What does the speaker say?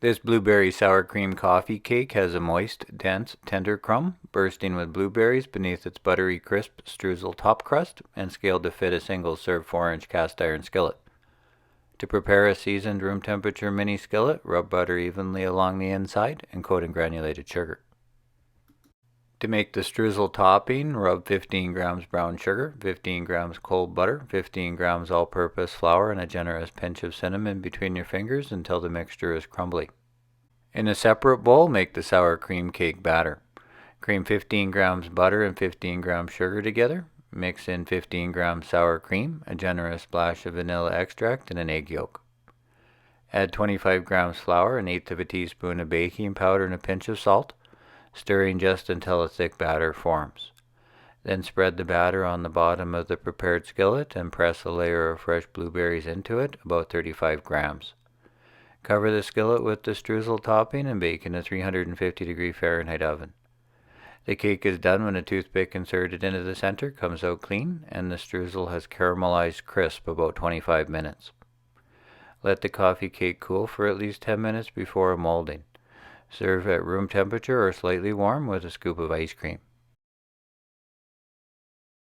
This blueberry sour cream coffee cake has a moist, dense, tender crumb, bursting with blueberries beneath its buttery, crisp streusel top crust, and scaled to fit a single-serve 4-inch cast iron skillet. To prepare a seasoned room temperature mini skillet, rub butter evenly along the inside and coat in granulated sugar. To make the streusel topping, rub 15 grams brown sugar, 15 grams cold butter, 15 grams all-purpose flour, and a generous pinch of cinnamon between your fingers until the mixture is crumbly. In a separate bowl, make the sour cream cake batter. Cream 15 grams butter and 15 grams sugar together. Mix in 15 grams sour cream, a generous splash of vanilla extract, and an egg yolk. Add 25 grams flour, an eighth of a teaspoon of baking powder, and a pinch of salt, stirring just until a thick batter forms. Then spread the batter on the bottom of the prepared skillet and press a layer of fresh blueberries into it, about 35 grams. Cover the skillet with the streusel topping and bake in a 350-degree Fahrenheit oven. The cake is done when a toothpick inserted into the center comes out clean and the streusel has caramelized crisp about 25 minutes. Let the coffee cake cool for at least 10 minutes before molding. Serve at room temperature or slightly warm with a scoop of ice cream.